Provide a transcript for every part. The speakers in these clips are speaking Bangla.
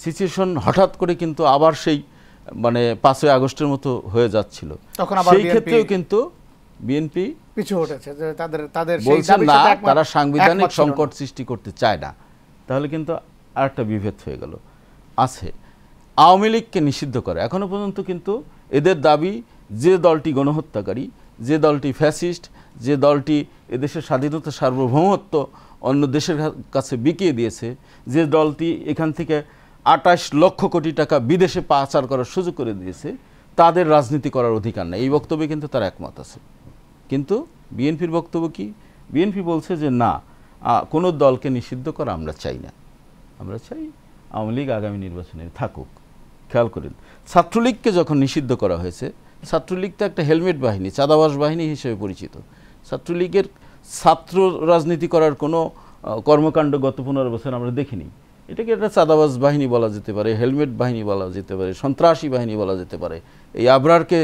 সিচুয়েশন হঠাৎ করে কিন্তু আবার সেই মানে 5ই আগস্টের মতো হয়ে যাচ্ছিল, সেই ক্ষেত্রেও কিন্তু বিএনপি পিছু হটেছে যে তাদের বলছে না তারা সাংবিধানিক সংকট সৃষ্টি করতে চায় না। তাহলে কিন্তু আরেকটা বিভেদ হয়ে গেল। আছে আওয়ামী লীগকে নিষিদ্ধ করে, এখনো পর্যন্ত কিন্তু এদের দাবি যে দলটি গণহত্যাকারী, যে দলটি ফ্যাসিস্ট, যে দলটি এদেশের স্বাধীনতা সার্বভৌমত্ব অন্য দেশের কাছে বিকিয়ে দিয়েছে, যে দলটি এখান থেকে 28 লক্ষ কোটি টাকা বিদেশে পাচার করার সুযোগ করে দিয়েছে, তাদের রাজনীতি করার অধিকার নেই। এই বক্তব্যে কিন্তু তারা একমত আছে। কিন্তু বিএনপির বক্তব্য কি? বিএনপি বলছে যে না, কোনো দলকে নিষিদ্ধ করা আমরা চাই না, আমরা চাই আওয়ামী লীগ আগামী নির্বাচনে থাকুক। খেয়াল করেন, ছাত্রলীগকে যখন নিষিদ্ধ করা হয়েছে, ছাত্রলীগ তো একটা হেলমেট বাহিনী, চাঁদাবাজ বাহিনী হিসেবে পরিচিত। ছাত্রলীগের ছাত্র রাজনীতি করার কোনো কর্মকাণ্ড গত 15 বছর আমরা দেখিনি। এটাকে একটা চাঁদাবাজ বাহিনী বলা যেতে পারে, হেলমেট বাহিনী বলা যেতে পারে, সন্ত্রাসী বাহিনী বলা যেতে পারে। এই আবরারকে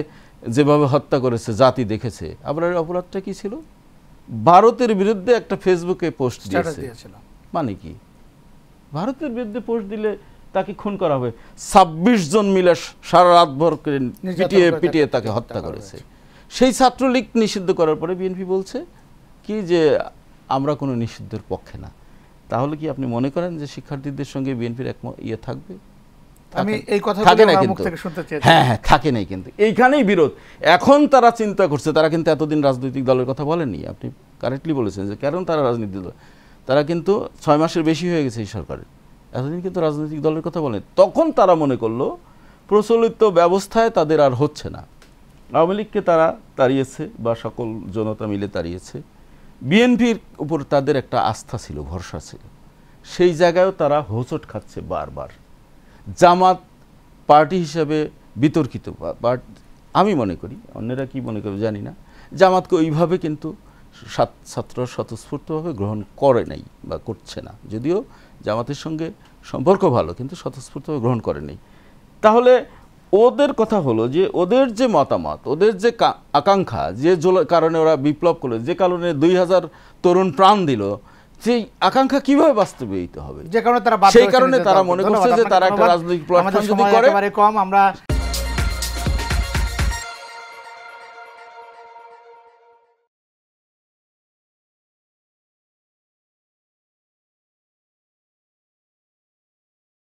যেভাবে হত্যা করেছে জাতি দেখেছে। আবরারের অপরাধটা কি ছিল? ভারতের বিরুদ্ধে একটা ফেসবুকে পোস্ট দিয়েছিল। মানে কি? ভারতের বিরুদ্ধে পোস্ট দিলে তাকে খুন করা হবে? 26 জন মিলে সারা রাত ভর পিটিয়ে পিটিয়ে তাকে হত্যা করেছে। সেই ছাত্রলীগ নিষিদ্ধ করার পরে বিএনপি বলছে কি যে আমরা কোনো নিষিদ্ধের পক্ষে না। তাহলে কি আপনি মনে করেন যে শিক্ষার্থীদের সঙ্গে বিএনপির এক ইয়ে থাকবে? আমি এই কথা মুখ থেকে শুনতে চাই। হ্যাঁ হ্যাঁ, থাকে নাই। কিন্তু এইখানেই বিরোধ। এখন তারা চিন্তা করছে, তারা কিন্তু এতদিন রাজনৈতিক দলের কথা বলেননি। আপনি কারেক্টলি বলেছেন যে কারণ তারা রাজনীতি দল, তারা কিন্তু 6 মাসের বেশি হয়ে গেছে এই সরকারের, এতদিন কিন্তু রাজনৈতিক দলের কথা বলেন। তখন তারা মনে করলো প্রচলিত ব্যবস্থায় তাদের আর হচ্ছে না। আওয়ামী লীগকে তারা তাড়িয়েছে বা সকল জনতা মিলে তাড়িয়েছে। বিএনপির উপর তাদের একটা আস্থা ছিল, ভরসা ছিল। সেই জায়গায়ও তারা হোঁচট খাচ্ছে বারবার। জামাত পার্টি হিসাবে বিতর্কিত আমি মনে করি, অন্যরা কি মনে করবে জানি না, জামাতকে ওইভাবে কিন্তু ছাত্র স্বতঃস্ফূর্তভাবে গ্রহণ করে নাই বা করছে না। যদিও জামাতের সঙ্গে সম্পর্ক ভালো, কিন্তু স্বতঃস্ফূর্তভাবে গ্রহণ করে নাই। তাহলে ওদের কথা হলো যে ওদের যে মতামত, ওদের যে আকাঙ্ক্ষা, যে কারণে ওরা বিপ্লব করলো, যে কারণে 2000 তরুণ প্রাণ দিল, সেই আকাঙ্ক্ষা কিভাবে বাস্তবায়িত হবে? যে কারণে তারা সেই কারণে তারা মনে করছে যে তারা একটা রাজনৈতিক প্ল্যাটফর্ম যদি করে। কম আমরা